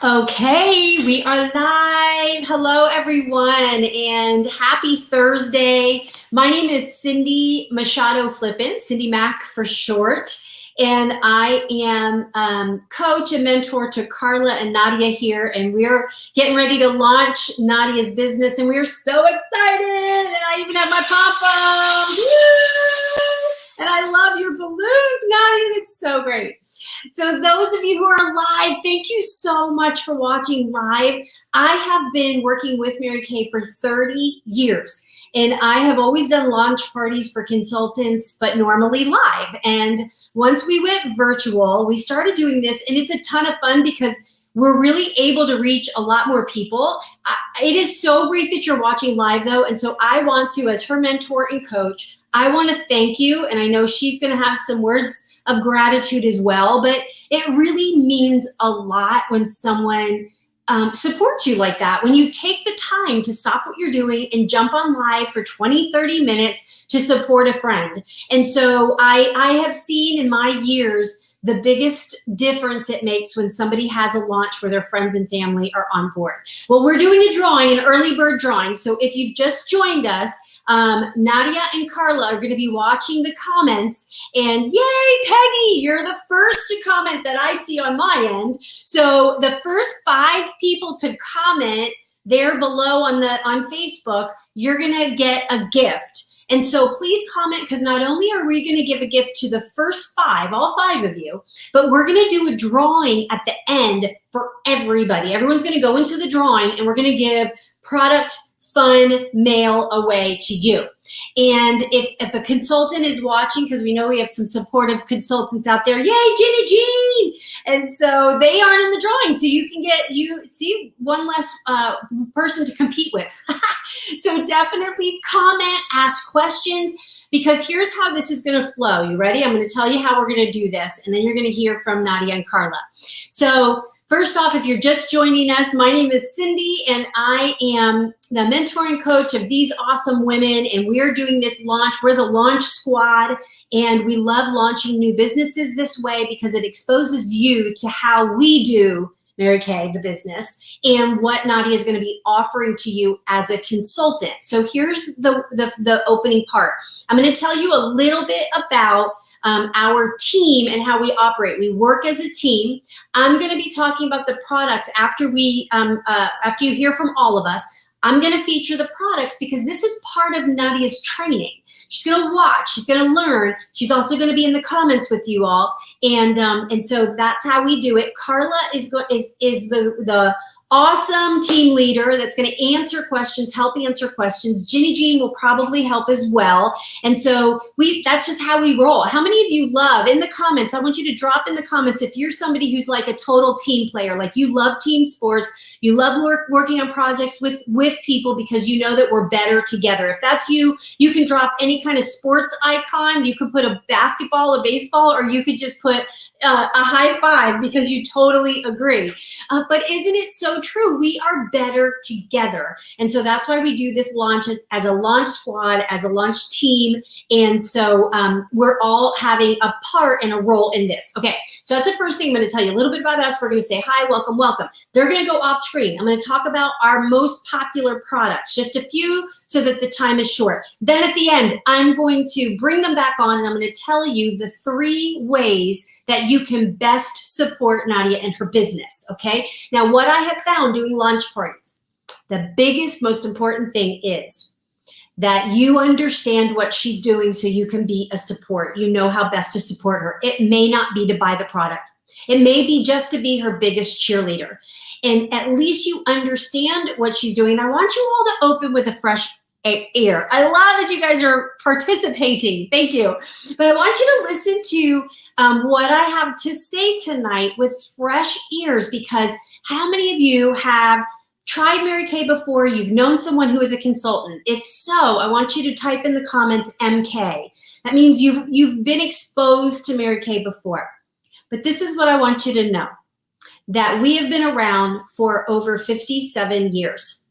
Okay, we are live. Hello, everyone, and happy Thursday. My name is Cindy Machado Flippin, Cindy Mac for short, and I am coach and mentor to Carla and Nadia here, and we're getting ready to launch Nadia's business, and we're so excited, and I even have my pom-poms. And I love your balloons, Nadia. It's so great. So those of you who are live, thank you so much for watching live. I have been working with Mary Kay for 30 years. And I have always done launch parties for consultants, but normally live. And once we went virtual, we started doing this, and it's a ton of fun because we're really able to reach a lot more people. It is so great that you're watching live, though. And so I want to, as her mentor and coach, I want to thank you. And I know she's going to have some words of gratitude as well, but it really means a lot when someone supports you like that, when you take the time to stop what you're doing and jump on live for 20, 30 minutes to support a friend. And so I have seen in my years the biggest difference it makes when somebody has a launch where their friends and family are on board. Well, we're doing a drawing, an early bird drawing. So if you've just joined us, Nadia and Carla are going to be watching the comments, and yay, Peggy, you're the first to comment that I see on my end. So the first 5 people to comment there below on Facebook, you're going to get a gift. And so please comment, because not only are we going to give a gift to the first 5, all 5 of you, but we're going to do a drawing at the end for everybody. Everyone's going to go into the drawing, and we're going to give product fun mail away to you. And if a consultant is watching, because we know we have some supportive consultants out there, yay, Ginny Jean! And so they aren't in the drawing, so you can see one less person to compete with. So definitely comment, ask questions, because here's how this is going to flow. You ready? I'm going to tell you how we're going to do this, and then you're going to hear from Nadia and Carla. So first off, if you're just joining us, my name is Cindy, and I am the mentor and coach of these awesome women, and we're doing this launch. We're the launch squad, and we love launching new businesses this way because it exposes you to how we do Mary Kay, the business, and what Nadia is going to be offering to you as a consultant. So here's the opening part. I'm going to tell you a little bit about our team and how we operate. We work as a team. I'm going to be talking about the products after after you hear from all of us. I'm going to feature the products because this is part of Nadia's training. She's going to watch, she's going to learn. She's also going to be in the comments with you all. And so that's how we do it. Carla is the awesome team leader that's going to answer questions, help answer questions. Ginny Jean will probably help as well. And so that's just how we roll. How many of you love, in the comments, I want you to drop in the comments if you're somebody who's like a total team player, like you love team sports, you love working on projects with people because you know that we're better together. If that's you, you can drop any kind of sports icon. You could put a basketball, a baseball, or you could just put a high five because you totally agree. But isn't it so true? We are better together. And so that's why we do this launch as a launch squad, as a launch team. And so we're all having a part and a role in this. Okay, so that's the first thing I'm going to tell you a little bit about us. We're going to say hi, welcome, welcome. They're going to go off screen. I'm going to talk about our most popular products, just a few so that the time is short. Then at the end, I'm going to bring them back on, and I'm going to tell you the 3 ways that you can best support Nadia and her business, okay? Now, what I have found doing launch parties, the biggest, most important thing is that you understand what she's doing so you can be a support. You know how best to support her. It may not be to buy the product. It may be just to be her biggest cheerleader. And at least you understand what she's doing. I want you all to open with a fresh air. I love that you guys are participating. Thank you. But I want you to listen to what I have to say tonight with fresh ears, because how many of you have tried Mary Kay before? You've known someone who is a consultant. If so, I want you to type in the comments MK. That means you've been exposed to Mary Kay before. But this is what I want you to know, that we have been around for over 57 years.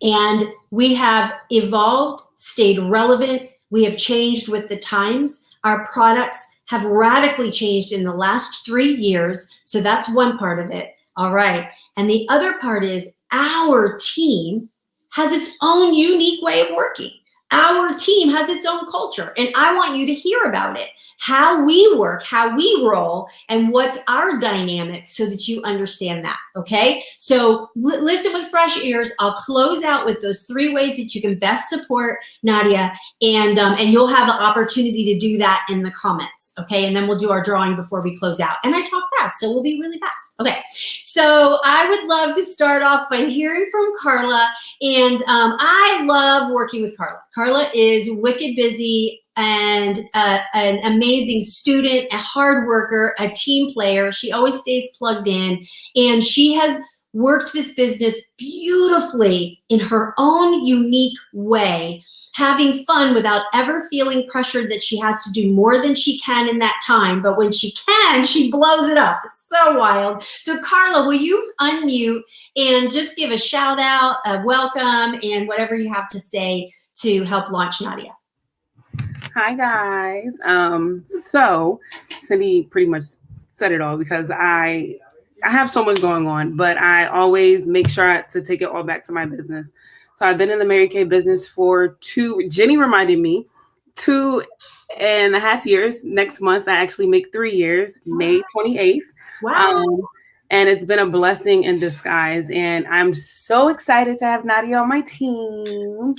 And we have evolved, stayed relevant. We have changed with the times. Our products have radically changed in the last 3 years. So that's one part of it. All right. And the other part is our team has its own unique way of working. Our team has its own culture, and I want you to hear about it, how we work, how we roll, and what's our dynamic so that you understand that, okay? So listen with fresh ears. I'll close out with those 3 ways that you can best support Nadia, and you'll have the opportunity to do that in the comments, okay? And then we'll do our drawing before we close out. And I talk fast, so we'll be really fast. Okay, so I would love to start off by hearing from Carla, and I love working with Carla. Carla is wicked busy and an amazing student, a hard worker, a team player. She always stays plugged in, and she has worked this business beautifully in her own unique way, having fun without ever feeling pressured that she has to do more than she can in that time. But when she can, she blows it up. It's so wild. So Carla, will you unmute and just give a shout out, a welcome, and whatever you have to say to help launch Nadia? Hi guys. So Cindy pretty much said it all, because I have so much going on, but I always make sure to take it all back to my business. So I've been in the Mary Kay business for Jenny reminded me, 2.5 years. Next month I actually make 3 years, May 28th. Wow. And it's been a blessing in disguise. And I'm so excited to have Nadia on my team.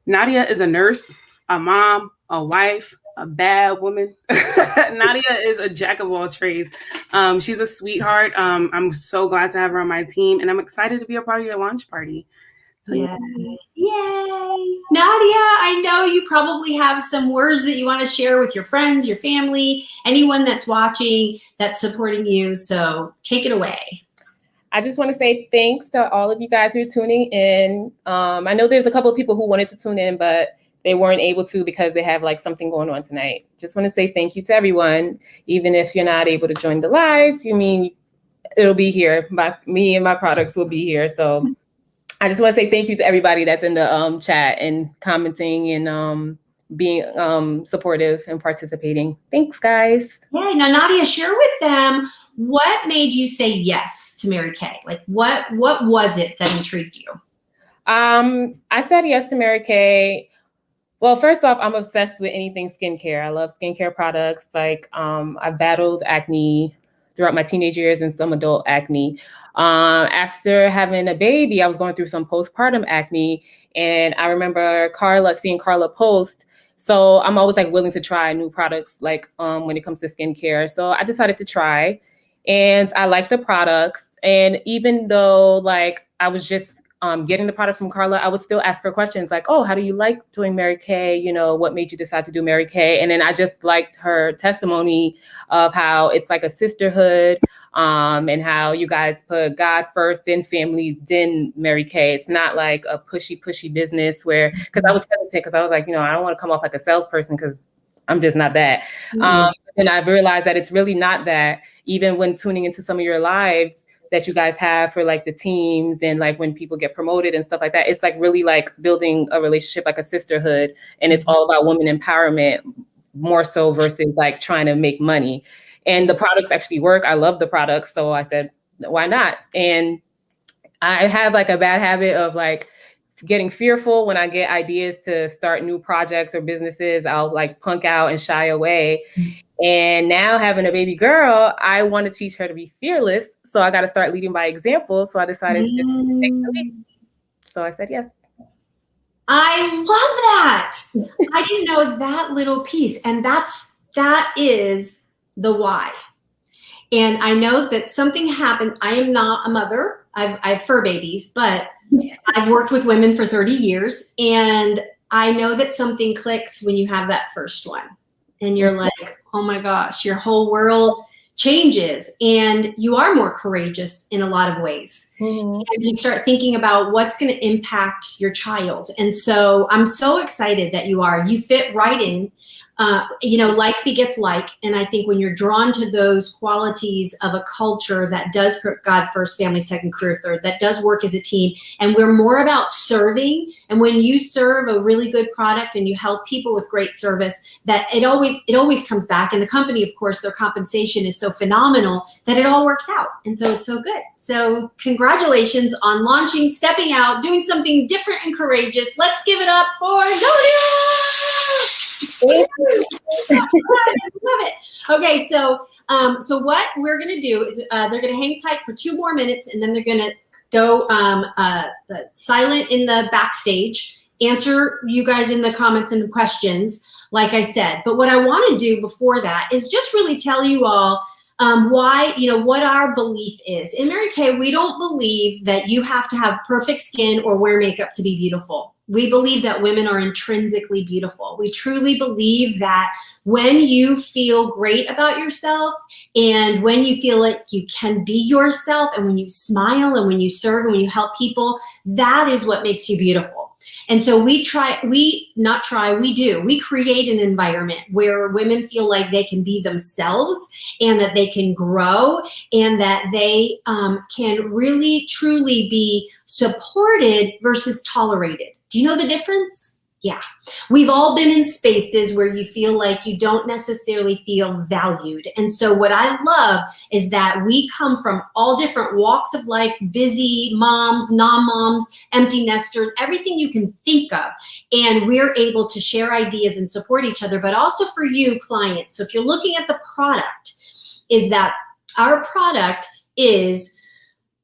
Nadia is a nurse, a mom, a wife, a bad woman. Nadia is a jack of all trades. She's a sweetheart. I'm so glad to have her on my team, and I'm excited to be a part of your launch party. So, yeah. Yay. Nadia, I know you probably have some words that you want to share with your friends, your family, anyone that's watching, that's supporting you. So take it away. I just want to say thanks to all of you guys who's tuning in. I know there's a couple of people who wanted to tune in, but they weren't able to because they have like something going on tonight. Just want to say thank you to everyone. Even if you're not able to join the live, it'll be here. Me and my products will be here. So I just want to say thank you to everybody that's in the chat and commenting and being supportive and participating. Thanks, guys. Yeah, now Nadia, share with them what made you say yes to Mary Kay. Like what was it that intrigued you? I said yes to Mary Kay. Well, first off, I'm obsessed with anything skincare. I love skincare products. Like I've battled acne throughout my teenage years and some adult acne. After having a baby, I was going through some postpartum acne, and I remember seeing Carla post. So I'm always like willing to try new products, like when it comes to skincare. So I decided to try, and I like the products. And even though like I was just getting the products from Carla, I would still ask her questions like, oh, how do you like doing Mary Kay? You know, what made you decide to do Mary Kay? And then I just liked her testimony of how it's like a sisterhood, and how you guys put God first, then family, then Mary Kay. It's not like a pushy business because I was hesitant, because I was like, I don't want to come off like a salesperson because I'm just not that. And I've realized that it's really not that. Even when tuning into some of your lives that you guys have for like the teams and like when people get promoted and stuff like that, it's like really like building a relationship, like a sisterhood. And it's all about women empowerment more so versus like trying to make money. And the products actually work. I love the products. So I said, why not? And I have like a bad habit of like getting fearful when I get ideas to start new projects or businesses. I'll like punk out and shy away. And now having a baby girl, I want to teach her to be fearless. So I got to start leading by example. So I decided to just take the lead. So I said yes. I love that. I didn't know that little piece. And that is the why. And I know that something happened. I am not a mother. I have fur babies, but I've worked with women for 30 years. And I know that something clicks when you have that first one. And you're like, oh my gosh, your whole world changes and you are more courageous in a lot of ways. Mm-hmm. And you start thinking about what's going to impact your child. And so I'm so excited that you fit right in. like begets like. And I think when you're drawn to those qualities of a culture that does put God first, family second, career third, that does work as a team, and we're more about serving. And when you serve a really good product and you help people with great service, that it always comes back. And the company, of course, their compensation is so phenomenal that it all works out. And so it's so good. So congratulations on launching, stepping out, doing something different and courageous. Let's give it up for Nadia. I love it. Okay, so what we're gonna do is they're gonna hang tight for 2 more minutes, and then they're gonna go silent in the backstage, answer you guys in the comments and questions, like I said. But what I want to do before that is just really tell you all why, what our belief is. In Mary Kay, we don't believe that you have to have perfect skin or wear makeup to be beautiful. We believe that women are intrinsically beautiful. We truly believe that when you feel great about yourself and when you feel like you can be yourself and when you smile and when you serve and when you help people, that is what makes you beautiful. And so we do. We create an environment where women feel like they can be themselves and that they can grow and that they can really, truly be supported versus tolerated. Do you know the difference? Yeah. We've all been in spaces where you feel like you don't necessarily feel valued. And so what I love is that we come from all different walks of life, busy moms, non-moms, empty nesters, everything you can think of. And we're able to share ideas and support each other, but also for you clients. So if you're looking at the product, is that our product is,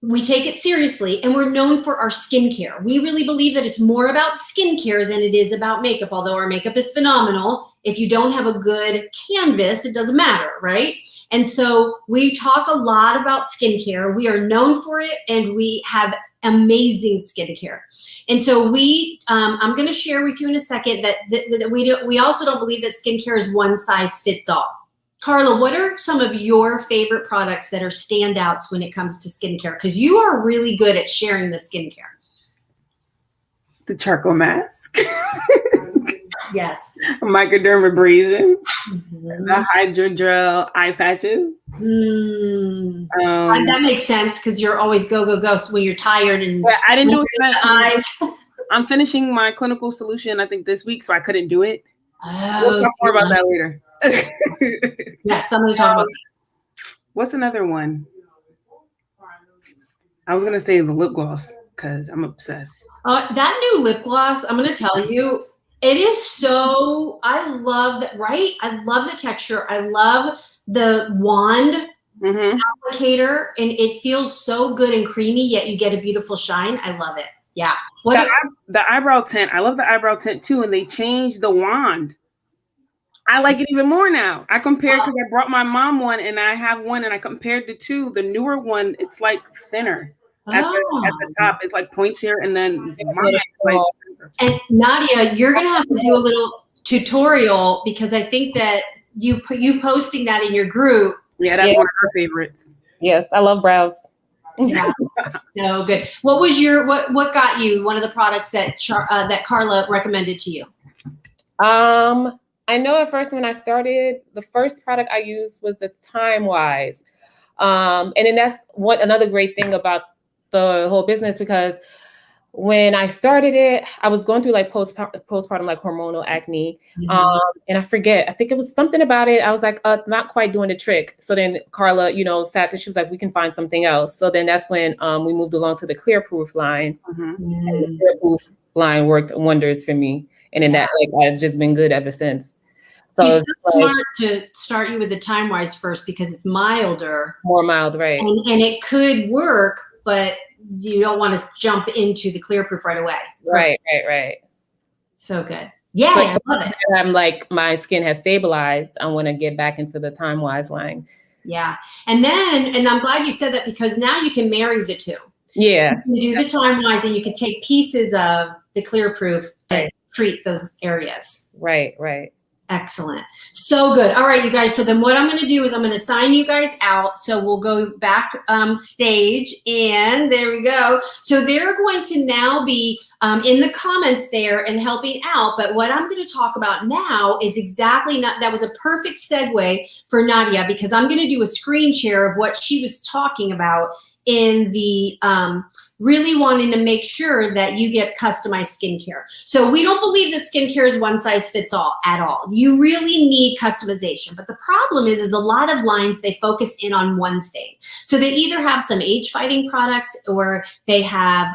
we take it seriously, and we're known for our skincare. We really believe that it's more about skincare than it is about makeup, although our makeup is phenomenal. If you don't have a good canvas, it doesn't matter, right? And so we talk a lot about skincare. We are known for it, and we have amazing skincare. And so I'm going to share with you in a second that we also don't believe that skincare is one size fits all. Carla, what are some of your favorite products that are standouts when it comes to skincare? Because you are really good at sharing the skincare. The charcoal mask. Yes. Microdermabrasion. The Hydrogel eye patches. That makes sense because you're always go. So when you're tired and I didn't do it the eyes. I'm finishing my clinical solution, I think, this week, so I couldn't do it. Oh, we'll talk more about that later. Yes, I'm going to talk about that. What's another one? I was going to say the lip gloss because I'm obsessed. That new lip gloss, I'm going to tell you, it is so, I love that, right? I love the texture. I love the wand applicator, and it feels so good and creamy, yet you get a beautiful shine. I love it. Yeah. The eyebrow tint. I love the eyebrow tint too, and they changed the wand. I like it even more now. I compared because I brought my mom one, and I have one, and I compared the two. The newer one, it's like thinner at the top. It's like points here, and then mine. And Nadia, you're gonna have to do a little tutorial because I think that you posting that in your group. Yeah, that's one of her favorites. Yes, I love brows. Yeah, so good. What was what got you one of the products that that Carla recommended to you? I know at first when I started, the first product I used was the Time Wise. And then that's another great thing about the whole business, because when I started it, I was going through like postpartum, like hormonal acne. And I think it was something about it. I was like, not quite doing the trick. So then Carla, sat there, she was like, we can find something else. So then that's when we moved along to the Clear Proof line. And the Clear Proof line worked wonders for me. And then that, I've just been good ever since. So it's smart to start you with the Time Wise first because it's milder. More mild, right. And it could work, but you don't want to jump into the Clear Proof right away. Right. So good. Yeah, I love it. I'm like, my skin has stabilized. I want to get back into the Time Wise line. Yeah. And I'm glad you said that because now you can marry the two. Yeah. You can do the Time Wise and you can take pieces of the Clear Proof to treat those areas. Right. Excellent. So good. All right, you guys. So then what I'm going to do is I'm going to sign you guys out. So we'll go back stage, and there we go. So they're going to now be in the comments there and helping out. But what I'm going to talk about now is exactly that was a perfect segue for Nadia, because I'm going to do a screen share of what she was talking about in the really wanting to make sure that you get customized skincare. So we don't believe that skincare is one size fits all at all. You really need customization. But the problem is a lot of lines, they focus in on one thing. So they either have some age fighting products, or they have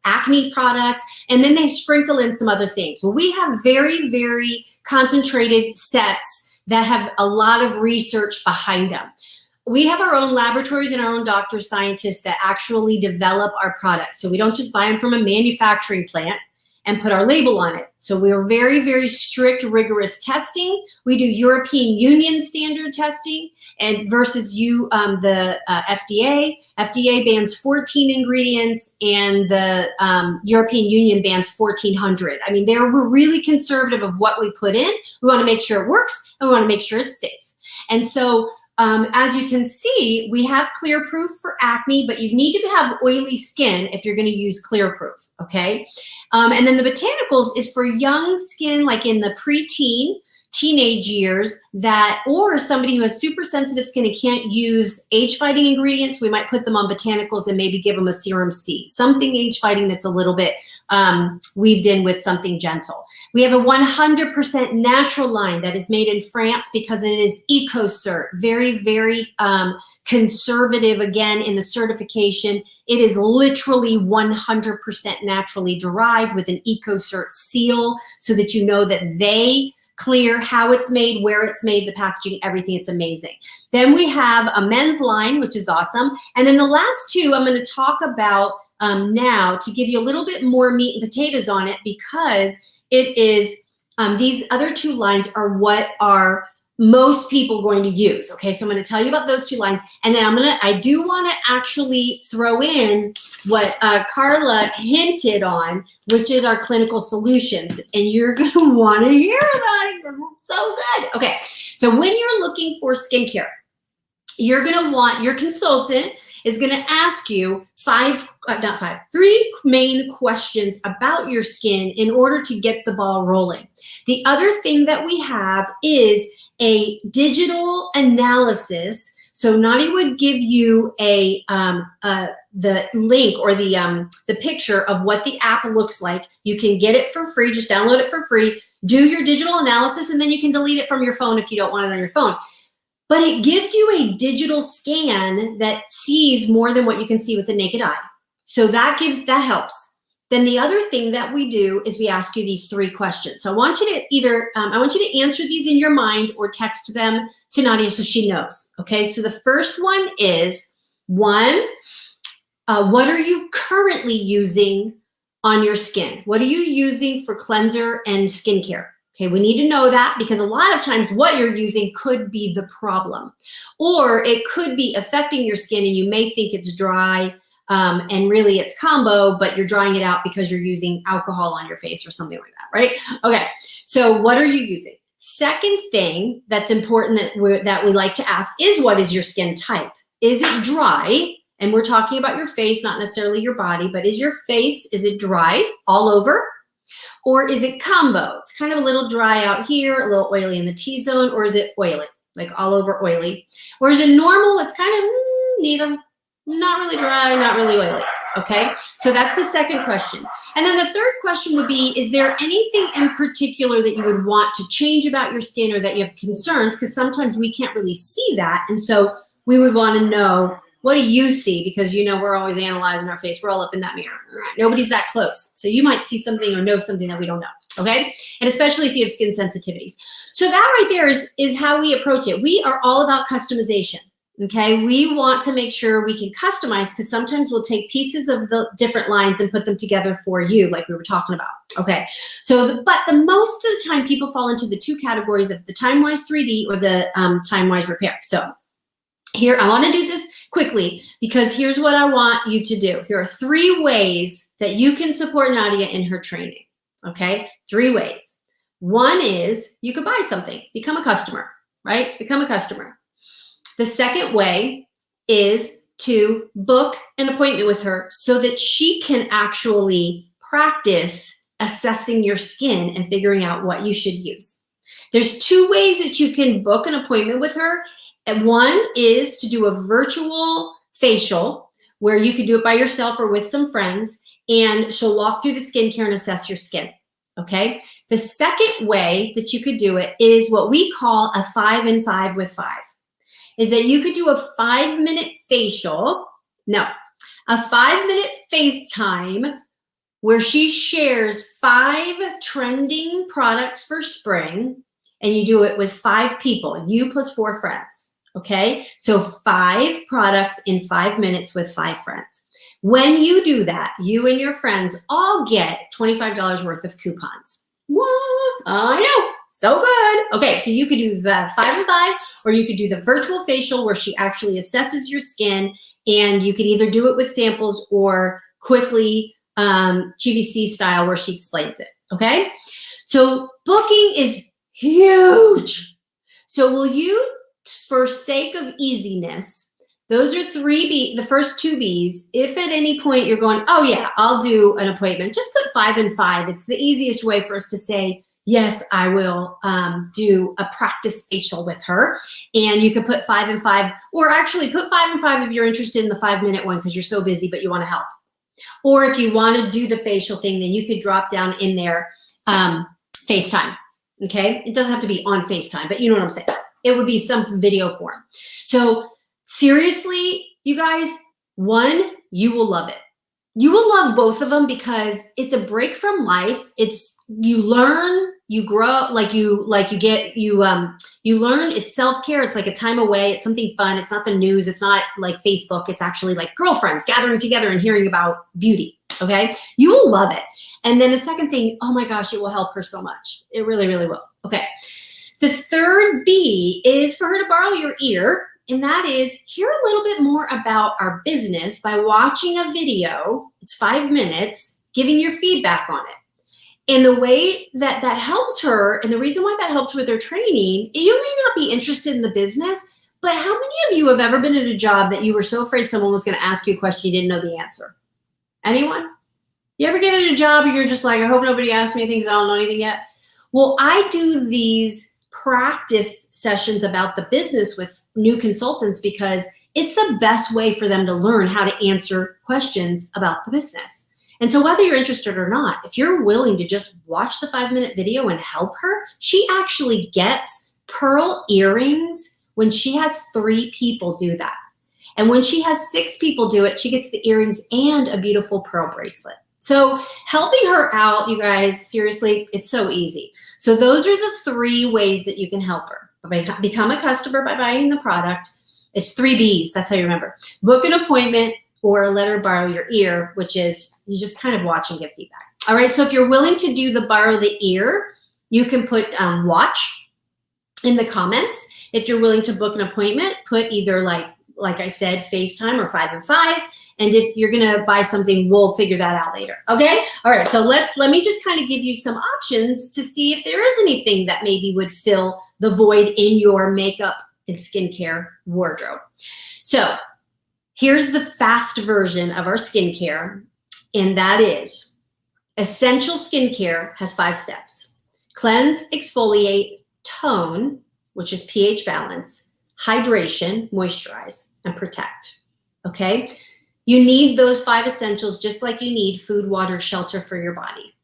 acne products, and then they sprinkle in some other things. Well, we have very, very concentrated sets that have a lot of research behind them. We have our own laboratories and our own doctor scientists that actually develop our products. So we don't just buy them from a manufacturing plant and put our label on it. So we are very, very strict, rigorous testing. We do European Union standard testing and versus the FDA. FDA bans 14 ingredients, and the European Union bans 1,400. I mean, we're really conservative of what we put in. We want to make sure it works, and we want to make sure it's safe. And so as you can see, we have Clear Proof for acne, but you need to have oily skin if you're going to use Clear Proof, okay? And then the botanicals is for young skin, like in the preteen, teenage years, or somebody who has super sensitive skin and can't use age-fighting ingredients. We might put them on botanicals and maybe give them a serum C, something age-fighting that's a little bit weaved in with something gentle. We have a 100% natural line that is made in France because it is EcoCert, very, very conservative again in the certification. It is literally 100% naturally derived with an EcoCert seal, so that you know that they clear how it's made, where it's made, the packaging, everything. It's amazing. Then we have a men's line, which is awesome. And then the last two I'm going to talk about now to give you a little bit more meat and potatoes on it, because it is these other two lines are what are most people going to use. Okay, so I'm going to tell you about those two lines, and then I do want to actually throw in what Carla hinted on, which is our clinical solutions, and you're going to want to hear about it because it's so good. Okay, so when you're looking for skincare, you're going to want your consultant is going to ask you three main questions about your skin in order to get the ball rolling. The other thing that we have is a digital analysis. So Nadia would give you the link or the picture of what the app looks like. You can get it for free, just download it for free, do your digital analysis, and then you can delete it from your phone if you don't want it on your phone. But it gives you a digital scan that sees more than what you can see with the naked eye. So that helps. Then the other thing that we do is we ask you these three questions. So I want you to answer these in your mind or text them to Nadia so she knows. Okay, so the first one is, what are you currently using on your skin? What are you using for cleanser and skincare? Okay, we need to know that, because a lot of times what you're using could be the problem, or it could be affecting your skin and you may think it's dry and really it's combo, but you're drying it out because you're using alcohol on your face or something like that, right? Okay, so what are you using? Second thing that's important that we like to ask is, what is your skin type? Is it dry? And we're talking about your face, not necessarily your body, but is it dry all over? Or is it combo? It's kind of a little dry out here, a little oily in the T-zone, or is it oily, like all over oily? Or is it normal? It's kind of neither, not really dry, not really oily, okay? So that's the second question. And then the third question would be, is there anything in particular that you would want to change about your skin or that you have concerns? Because sometimes we can't really see that. And so we would want to know, what do you see? Because we're always analyzing our face. We're all up in that mirror. Nobody's that close. So you might see something or know something that we don't know, okay? And especially if you have skin sensitivities. So that right there is how we approach it. We are all about customization, okay? We want to make sure we can customize, because sometimes we'll take pieces of the different lines and put them together for you, like we were talking about, okay? So, but the most of the time people fall into the two categories of the Time-Wise 3D or the Time-Wise Repair. So here, I want to do this quickly, because here's what I want you to do. Here are 3 ways that you can support Nadia in her training, okay? 3 ways. One is you could buy something, become a customer, right? Become a customer. The second way is to book an appointment with her so that she can actually practice assessing your skin and figuring out what you should use. There's two ways that you can book an appointment with her. And one is to do a virtual facial where you could do it by yourself or with some friends, and she'll walk through the skincare and assess your skin, okay? The second way that you could do it is what we call a 5 and 5 with 5. Is that you could do a 5-minute facial, no, a 5-minute FaceTime where she shares 5 trending products for spring, and you do it with 5 people, you plus 4 friends, okay? So 5 products in 5 minutes with 5 friends. When you do that, you and your friends all get $25 worth of coupons. What? I know, so good. Okay, so you could do the 5 and 5, or you could do the virtual facial where she actually assesses your skin, and you can either do it with samples or quickly QVC style where she explains it, okay? So booking is huge. So will you, for sake of easiness, those are 3B, the first 2 Bs. If at any point you're going, oh yeah, I'll do an appointment, just put 5 and 5. It's the easiest way for us to say, yes, I will do a practice facial with her. And you could put 5 and 5, or actually put 5 and 5 if you're interested in the 5-minute one because you're so busy, but you want to help. Or if you want to do the facial thing, then you could drop down in there FaceTime, okay? It doesn't have to be on FaceTime, but you know what I'm saying. It would be some video form. So seriously, you guys, one, you will love it. You will love both of them because it's a break from life. It's, you learn, you grow, you learn. It's self-care. It's like a time away. It's something fun. It's not the news. It's not like Facebook. It's actually like girlfriends gathering together and hearing about beauty. Okay. You will love it. And then the second thing, oh my gosh, it will help her so much. It really, really will. Okay. The third B is for her to borrow your ear. And that is hear a little bit more about our business by watching a video. It's 5 minutes, giving your feedback on it. And the way that that helps her, and the reason why that helps with her training, you may not be interested in the business, but how many of you have ever been at a job that you were so afraid someone was going to ask you a question you didn't know the answer? Anyone? You ever get at a job and you're just like, I hope nobody asks me things, I don't know anything yet? Well, I do these practice sessions about the business with new consultants because it's the best way for them to learn how to answer questions about the business. And so whether you're interested or not, if you're willing to just watch the 5-minute video and help her, she actually gets pearl earrings when she has 3 people do that. And when she has 6 people do it, she gets the earrings and a beautiful pearl bracelet. So helping her out, you guys, seriously, it's so easy. So those are the 3 ways that you can help her. Become a customer by buying the product. It's 3 Bs, that's how you remember. Book an appointment or let her borrow your ear, which is you just kind of watch and give feedback. All right, so if you're willing to do the borrow the ear, you can put watch in the comments. If you're willing to book an appointment, put either like I said, FaceTime or 5 and 5. And if you're gonna buy something, we'll figure that out later, okay? All right, so let me just kind of give you some options to see if there is anything that maybe would fill the void in your makeup and skincare wardrobe. So here's the fast version of our skincare, and that is essential skincare has 5 steps. Cleanse, exfoliate, tone, which is pH balance, hydration, moisturize, and protect, okay? You need those 5 essentials just like you need food, water, shelter for your body.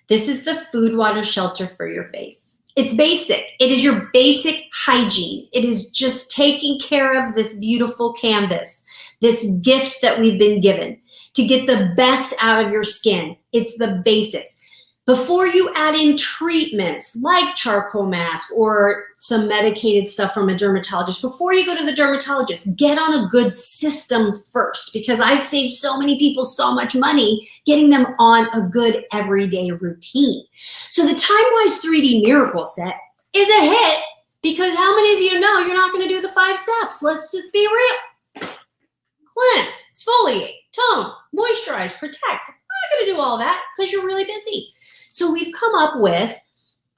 This is the food, water, shelter for your face. It's basic. It is your basic hygiene. It is just taking care of this beautiful canvas, this gift that we've been given to get the best out of your skin. It's the basics. Before you add in treatments like charcoal mask or some medicated stuff from a dermatologist, before you go to the dermatologist, get on a good system first, because I've saved so many people so much money getting them on a good everyday routine. So the Time-Wise 3D Miracle Set is a hit because how many of you know you're not going to do the 5 steps? Let's just be real. Cleanse, exfoliate, tone, moisturize, protect. I'm not going to do all that because you're really busy. So we've come up with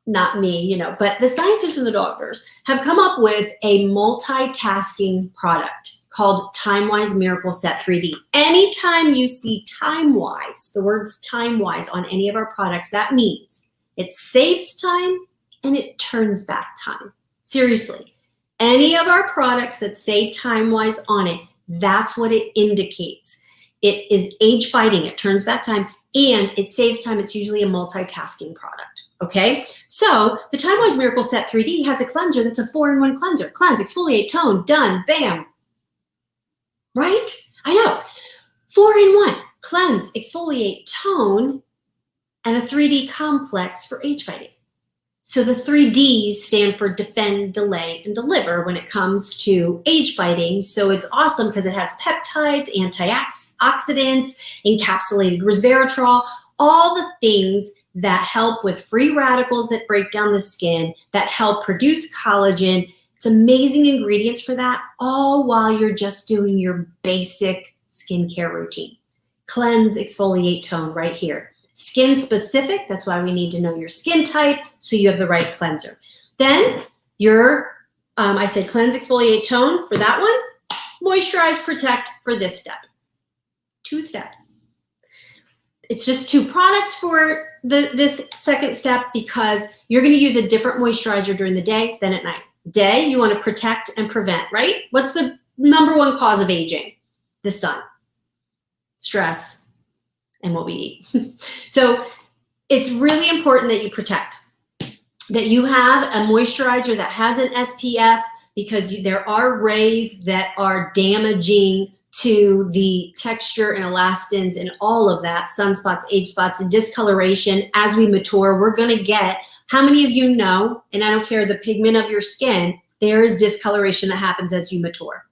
not me, you know, but the scientists and the doctors have come up with a multitasking product called TimeWise Miracle Set 3D. Anytime you see TimeWise, the words TimeWise on any of our products, that means it saves time and it turns back time. Seriously, any of our products that say TimeWise on it, that's what it indicates. It is age fighting, it turns back time, and it saves time. It's usually a multitasking product, okay? So the TimeWise Miracle Set 3D has a cleanser that's a 4-in-1 cleanser. Cleanse, exfoliate, tone, done, bam. Right? I know. 4-in-1, cleanse, exfoliate, tone, and a 3D complex for age fighting. So the 3Ds stand for defend, delay, and deliver when it comes to age fighting. So it's awesome because it has peptides, antioxidants, encapsulated resveratrol, all the things that help with free radicals that break down the skin, that help produce collagen. It's amazing ingredients for that, all while you're just doing your basic skincare routine. Cleanse, exfoliate, tone right here. Skin specific, that's why we need to know your skin type so you have the right cleanser. Then I said cleanse, exfoliate, tone for that one. Moisturize, protect for this step. 2 steps. It's just 2 products for this second step because you're gonna use a different moisturizer during the day than at night. Day, you wanna protect and prevent, right? What's the #1 cause of aging? The sun, stress, and what we eat. So it's really important that you protect, that you have a moisturizer that has an SPF because there are rays that are damaging to the texture and elastins and all of that, sunspots, age spots, and discoloration. As we mature, we're gonna get, how many of you know, and I don't care the pigment of your skin, there is discoloration that happens as you mature.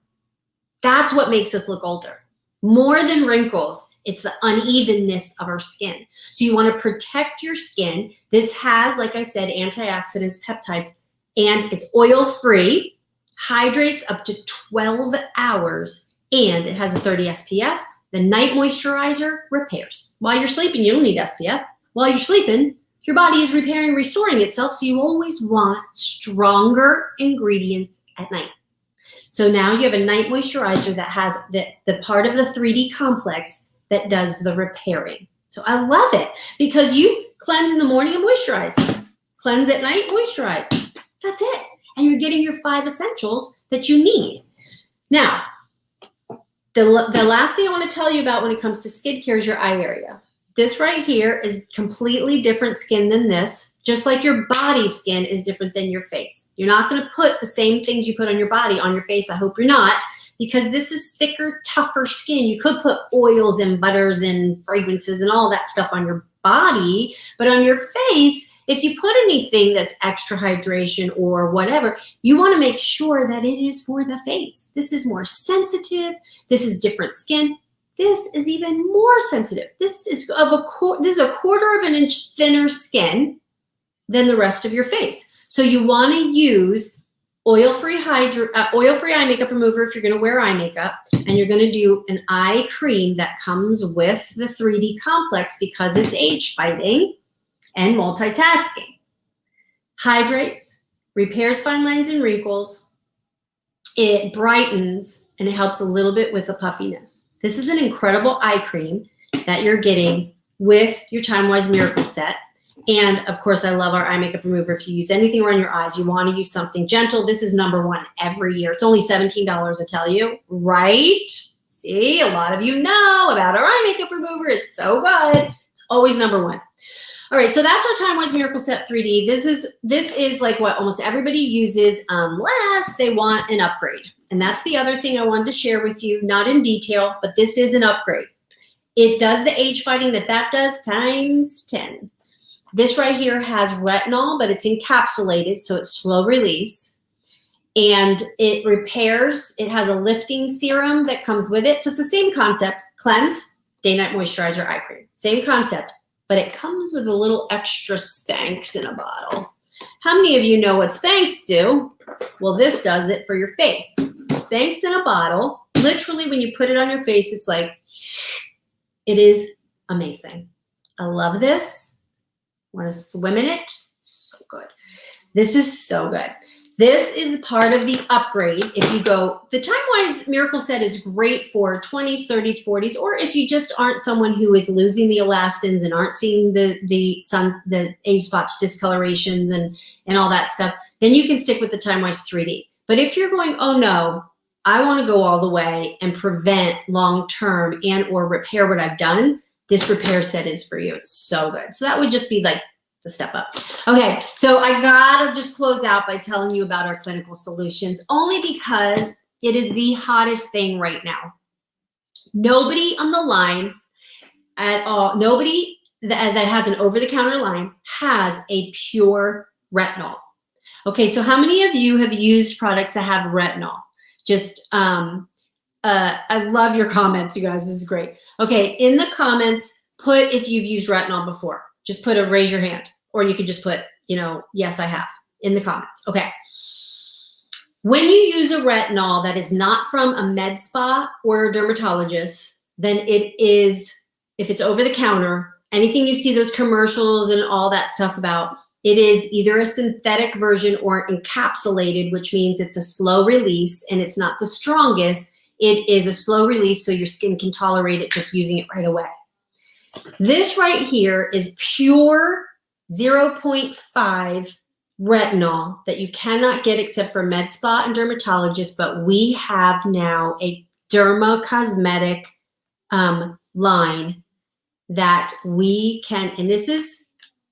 That's what makes us look older. More than wrinkles, it's the unevenness of our skin. So you want to protect your skin. This has, like I said, antioxidants, peptides, and it's oil-free, hydrates up to 12 hours, and it has a 30 SPF. The night moisturizer repairs. While you're sleeping, you don't need SPF. While you're sleeping, your body is repairing, restoring itself, so you always want stronger ingredients at night. So now you have a night moisturizer that has the part of the 3D complex that does the repairing. So I love it because you cleanse in the morning and moisturize. Cleanse at night, moisturize. That's it. And you're getting your 5 essentials that you need. Now, the last thing I want to tell you about when it comes to skincare is your eye area. This right here is completely different skin than this, just like your body skin is different than your face. You're not going to put the same things you put on your body on your face. I hope you're not, because this is thicker, tougher skin. You could put oils and butters and fragrances and all that stuff on your body, but on your face, if you put anything that's extra hydration or whatever, you want to make sure that it is for the face. This is more sensitive. This is different skin. This is even more sensitive. This is a 1/4 of an inch thinner skin than the rest of your face. So you want to use oil-free eye makeup remover if you're going to wear eye makeup, and you're going to do an eye cream that comes with the 3D complex because it's age fighting and multitasking. Hydrates, repairs fine lines and wrinkles, it brightens, and it helps a little bit with the puffiness. This is an incredible eye cream that you're getting with your TimeWise Miracle Set. And of course, I love our eye makeup remover. If you use anything around your eyes, you want to use something gentle. This is #1 every year. It's only $17, I tell you, right? See, a lot of you know about our eye makeup remover. It's so good. It's always #1. All right, so that's our TimeWise Miracle Set 3D. This is like what almost everybody uses unless they want an upgrade. And that's the other thing I wanted to share with you, not in detail, but this is an upgrade. It does the age fighting that does times 10. This right here has retinol, but it's encapsulated, so it's slow release. And it repairs, it has a lifting serum that comes with it. So it's the same concept, cleanse, day-night moisturizer, eye cream. Same concept, but it comes with a little extra Spanx in a bottle. How many of you know what Spanx do? Well, this does it for your face. Spanx in a bottle. Literally, when you put it on your face, it's like, it is amazing. I love this. Want to swim in it? So good. This is so good. This is part of the upgrade. If you go, the Time-Wise Miracle Set is great for 20s, 30s, 40s, or if you just aren't someone who is losing the elastins and aren't seeing the age spots, discolorations, and all that stuff, then you can stick with the Time-Wise 3D. But if you're going, oh no, I want to go all the way and prevent long-term and or repair what I've done, this repair set is for you. It's so good. So that would just be like the step up. Okay, so I gotta just close out by telling you about our clinical solutions, only because it is the hottest thing right now. Nobody on the line at all, nobody that has an over-the-counter line has a pure retinol. Okay, so how many of you have used products that have retinol? Just, I love your comments, you guys, this is great. Okay, in the comments, put if you've used retinol before. Just put a raise your hand, or you could just put, yes, I have in the comments. Okay. When you use a retinol that is not from a med spa or a dermatologist, then it is, if it's over the counter, anything you see those commercials and all that stuff about, it is either a synthetic version or encapsulated, which means it's a slow release and it's not the strongest. It is a slow release so your skin can tolerate it just using it right away. This right here is pure 0.5 retinol that you cannot get except for med spa and dermatologists, but we have now a dermocosmetic line that we can, and this is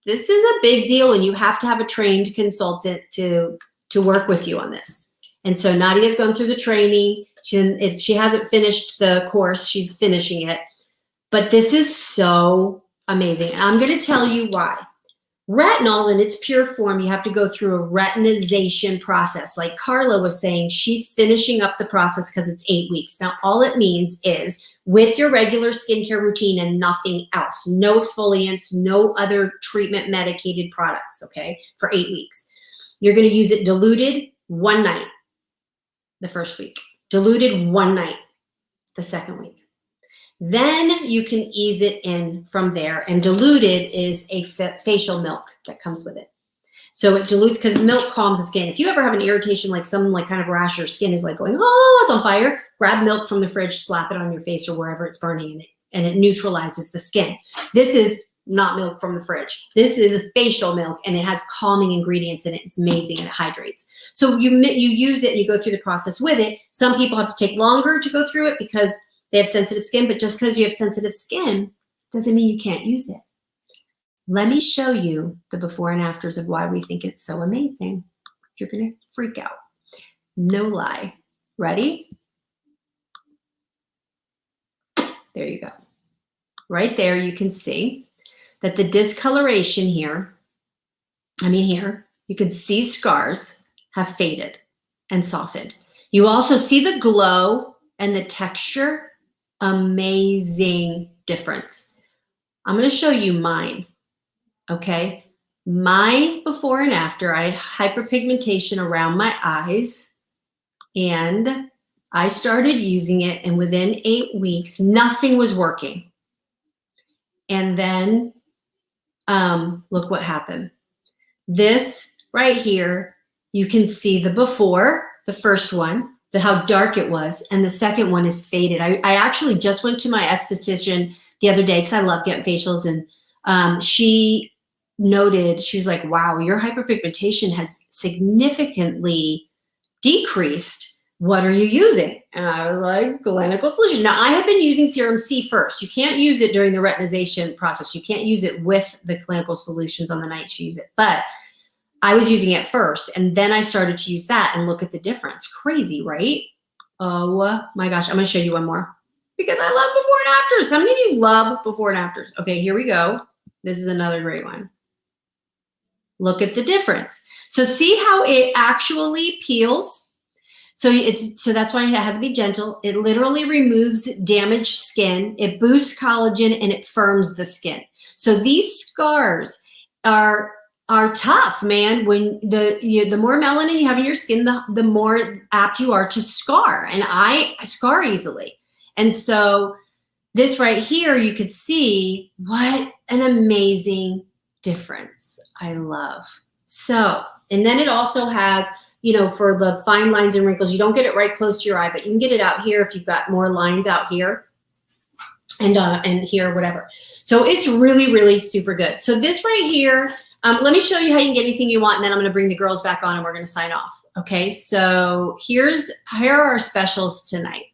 a big deal, and you have to have a trained consultant to work with you on this. And so Nadia's gone through the training. If she hasn't finished the course, she's finishing it. But this is so amazing. And I'm going to tell you why. Retinol in its pure form, you have to go through a retinization process. Like Carla was saying, she's finishing up the process because it's 8 weeks. Now, all it means is with your regular skincare routine and nothing else, no exfoliants, no other treatment medicated products, okay, for 8 weeks. You're going to use it diluted one night the first week, diluted one night the second week. Then you can ease it in from there, and diluted is a facial milk that comes with it. So it dilutes because milk calms the skin. If you ever have an irritation, like some kind of rash, your skin is like going, oh, it's on fire, grab milk from the fridge, slap it on your face or wherever it's burning, and it neutralizes the skin. This is not milk from the fridge. This is facial milk, and it has calming ingredients in it. It's amazing, and it hydrates. So you use it and you go through the process with it. Some people have to take longer to go through it because they have sensitive skin, but just because you have sensitive skin doesn't mean you can't use it. Let me show you the before and afters of why we think it's so amazing. You're going to freak out. No lie. Ready? There you go. Right there, you can see that the discoloration here, here, you can see scars have faded and softened. You also see the glow and the texture. Amazing difference. I'm going to show you mine. Okay. My before and after, I had hyperpigmentation around my eyes, and I started using it, and within 8 weeks, nothing was working. And then look what happened. This right here, you can see the before, the first one, how dark it was, and the second one is faded. I actually just went to my esthetician the other day because I love getting facials, and she noted, she's like, wow, your hyperpigmentation has significantly decreased. What are you using? And I was like, Clinical Solutions. Now, I have been using Serum C first. You can't use it during the retinization process. You can't use it with the Clinical Solutions on the nights you use it, but I was using it first, and then I started to use that, and look at the difference. Crazy, right? Oh my gosh. I'm going to show you one more because I love before and afters. How many of you love before and afters? Okay, here we go. This is another great one. Look at the difference. So see how it actually peels? So that's why it has to be gentle. It literally removes damaged skin. It boosts collagen, and it firms the skin. So these scars are tough, man. When the more melanin you have in your skin, the more apt you are to scar. And I scar easily. And so this right here, you could see what an amazing difference. I love So, and then it also has, you know, for the fine lines and wrinkles, you don't get it right close to your eye, but you can get it out here if you've got more lines out here and here, whatever. So it's really, really super good. So this right here, let me show you how you can get anything you want, and then I'm going to bring the girls back on and we're going to sign off. Okay, so here are our specials tonight.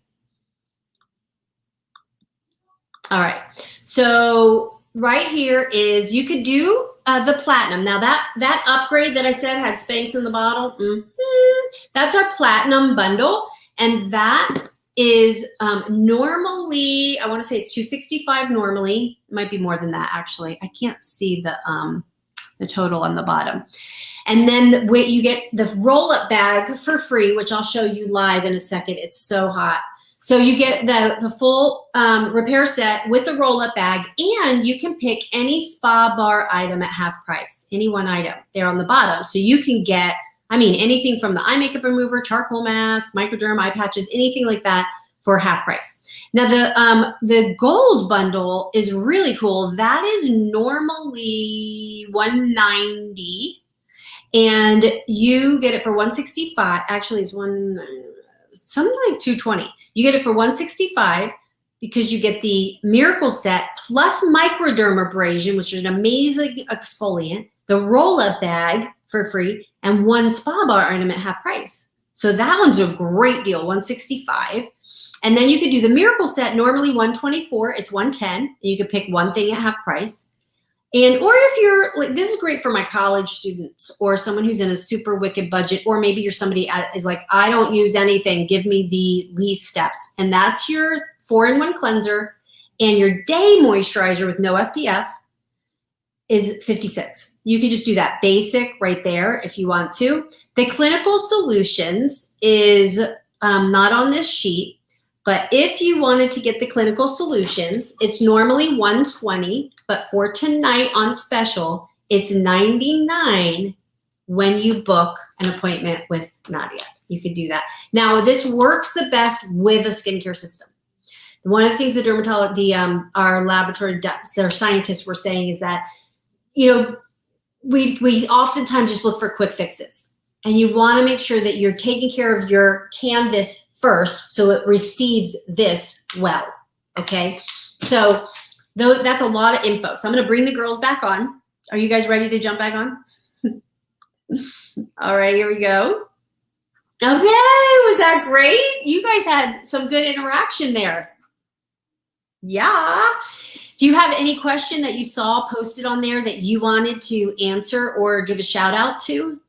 All right, so right here is, you could do the platinum. Now that upgrade that I said had Spanx in the bottle, that's our platinum bundle, and that is normally, I want to say it's $265 normally. It might be more than that actually. I can't see the total on the bottom. And then you get the roll-up bag for free, which I'll show you live in a second. It's so hot. So you get the full repair set with the roll-up bag, and you can pick any spa bar item at half price, any one item there on the bottom. So you can get, I mean, anything from the eye makeup remover, charcoal mask, microderm, eye patches, anything like that for half price. Now the gold bundle is really cool. That is normally $190, and you get it for $165. Actually, it's something like $220. You get it for $165 because you get the Miracle Set plus microdermabrasion, which is an amazing exfoliant, the roll-up bag for free, and one spa bar item at half price. So that one's a great deal, $165. And then you could do the Miracle Set, normally $124, it's $110, and you could pick one thing at half price. And, or if you're like, this is great for my college students or someone who's in a super wicked budget, or maybe you're somebody is like, I don't use anything, give me the least steps. And that's your 4-in-1 cleanser and your day moisturizer with no SPF is $56. You can just do that basic right there if you want to. The Clinical Solutions is not on this sheet, but if you wanted to get the Clinical Solutions, it's normally $120, but for tonight on special, it's $99 when you book an appointment with Nadia. You could do that. Now, this works the best with a skincare system. One of the things the our laboratory, their scientists were saying is that, you know, we oftentimes just look for quick fixes, and you want to make sure that you're taking care of your canvas first so it receives this well, okay? So that's a lot of info. So I'm going to bring the girls back on. Are you guys ready to jump back on? All right, here we go. Okay, was that great? You guys had some good interaction there. Yeah. Do you have any question that you saw posted on there that you wanted to answer or give a shout out to?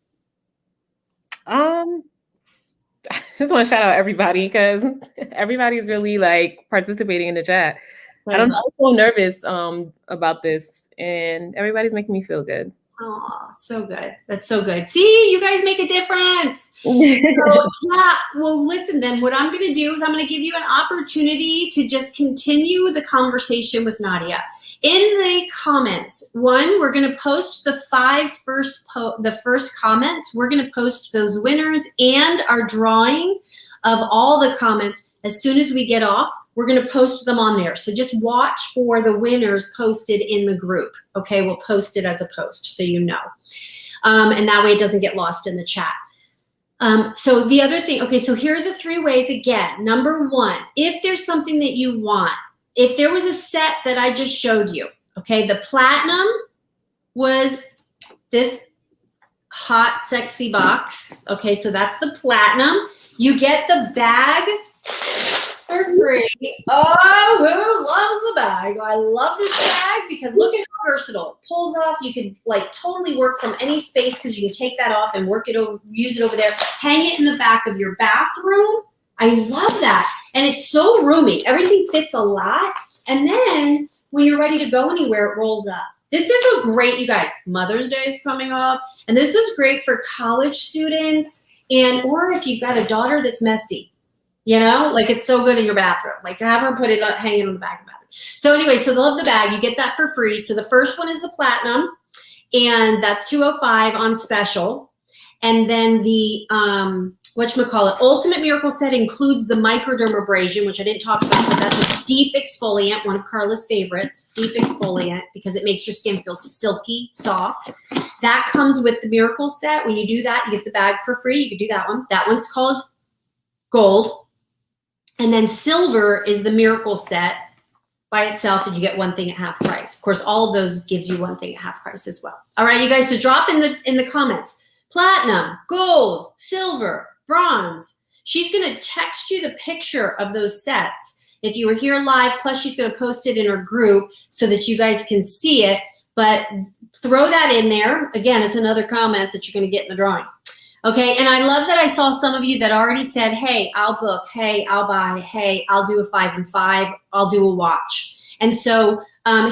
I just want to shout out everybody because everybody's really like participating in the chat. I don't know, I'm so nervous about this, and everybody's making me feel good. Oh, so good. That's so good. See, you guys make a difference. So, yeah, well, listen, then what I'm going to do is I'm going to give you an opportunity to just continue the conversation with Nadia. In the comments, we're going to post the first comments. We're going to post those winners and our drawing of all the comments. As soon as we get off, we're going to post them on there. So just watch for the winners posted in the group. Okay, we'll post it as a post so you know. And that way it doesn't get lost in the chat. So the other thing, okay, so here are the 3 ways again. Number 1, if there's something that you want, if there was a set that I just showed you, okay, the platinum was this hot, sexy box. Okay, so that's the platinum. You get the bag for free. Oh, who loves the bag? I love this bag because look at how versatile. It pulls off. You can like totally work from any space because you can take that off and work it over, use it over there. Hang it in the back of your bathroom. I love that. And it's so roomy. Everything fits a lot. And then when you're ready to go anywhere, it rolls up. This is a great, you guys, Mother's Day is coming up. And this is great for college students or if you've got a daughter that's messy. You know, like it's so good in your bathroom. Like to have her put it hanging on the back of the bathroom. So anyway, so they'll have the bag. You get that for free. So the first one is the platinum, and that's $205 on special. And then the, whatchamacallit, Ultimate Miracle Set includes the microdermabrasion, which I didn't talk about, but that's a deep exfoliant, one of Carla's favorites, deep exfoliant, because it makes your skin feel silky, soft. That comes with the Miracle Set. When you do that, you get the bag for free. You can do that one. That one's called Gold. And then Silver is the Miracle Set by itself, and you get one thing at half price. Of course, all of those gives you one thing at half price as well. All right, you guys, so drop in the comments. Platinum, gold, silver, bronze. She's gonna text you the picture of those sets if you were here live, plus she's gonna post it in her group so that you guys can see it, but throw that in there. Again, it's another comment that you're gonna get in the drawing. Okay, and I love that I saw some of you that already said, hey, I'll book, hey, I'll buy, hey, I'll do a 5 and 5, I'll do a watch. And so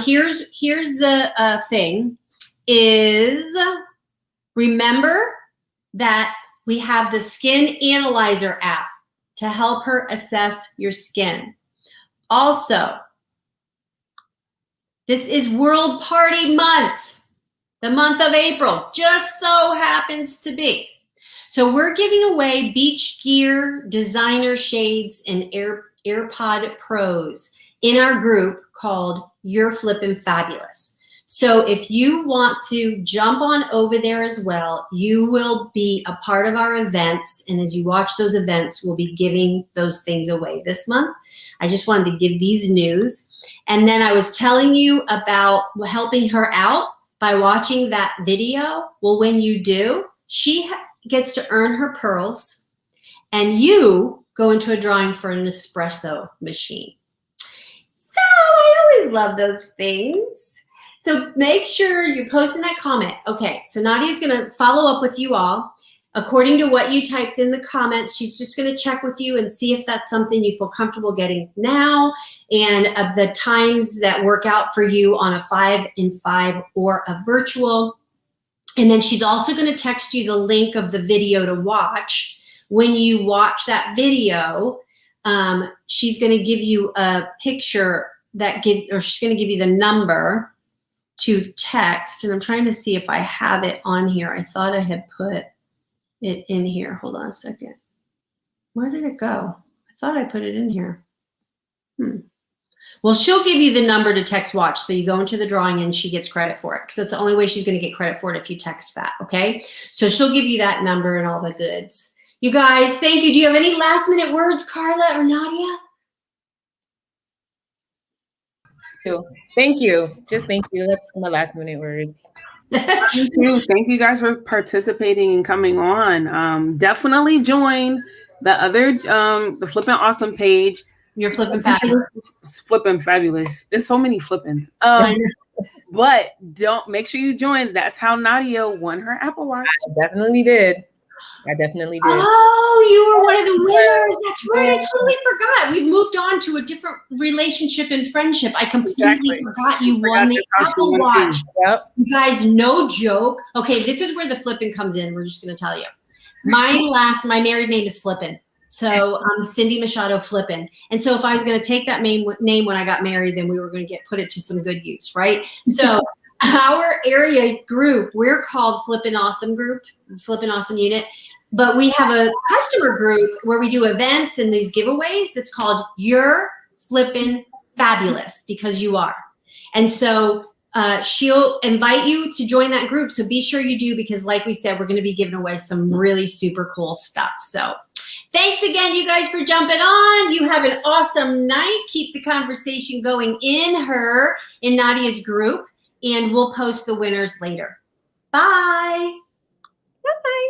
here's the thing is, remember that we have the Skin Analyzer app to help her assess your skin. Also, this is World Party Month, the month of April, just so happens to be. So we're giving away beach gear, designer shades, and AirPod Pros in our group called You're Flippin' Fabulous. So if you want to jump on over there as well, you will be a part of our events. And as you watch those events, we'll be giving those things away this month. I just wanted to give these news. And then I was telling you about helping her out by watching that video. Well, when you do, she gets to earn her pearls, and you go into a drawing for an espresso machine. So I always love those things. So make sure you're posting that comment. Okay, so Nadia's gonna follow up with you all. According to what you typed in the comments, she's just gonna check with you and see if that's something you feel comfortable getting now, and of the times that work out for you on a 5 in 5 or a virtual. And then she's also going to text you the link of the video to watch. When you watch that video, she's going to give you a picture or she's going to give you the number to text. And I'm trying to see if I have it on here. I thought I had put it in here. Hold on a second. Where did it go? I thought I put it in here. Well, she'll give you the number to text watch. So you go into the drawing and she gets credit for it, because that's the only way she's going to get credit for it if you text that. Okay. So she'll give you that number and all the goods. You guys, thank you. Do you have any last minute words, Carla or Nadia? Thank you. Just thank you. That's my last minute words. Thank you. Thank you guys for participating and coming on. Definitely join the other, the Flippin' Awesome page. You're Flippin' Fabulous. Flippin' Fabulous. There's so many flippins. But don't make sure you join. That's how Nadia won her Apple Watch. I definitely did. Oh, you were one of the winners. That's right. I totally forgot. We've moved on to a different relationship and friendship. I completely forgot you won the Apple Watch. Yep. You guys, no joke. Okay, this is where the flippin' comes in. We're just going to tell you. My married name is Flippin'. So I'm Cindy Machado Flippin'. And so if I was going to take that name when I got married, then we were going to put it to some good use, right? So our area group, we're called Flippin' Awesome Group, Flippin' Awesome Unit. But we have a customer group where we do events and these giveaways that's called You're Flippin' Fabulous, because you are. And so she'll invite you to join that group. So be sure you do, because like we said, we're going to be giving away some really super cool stuff. So thanks again, you guys, for jumping on. You have an awesome night. Keep the conversation going in Nadia's group, and we'll post the winners later. Bye. Bye.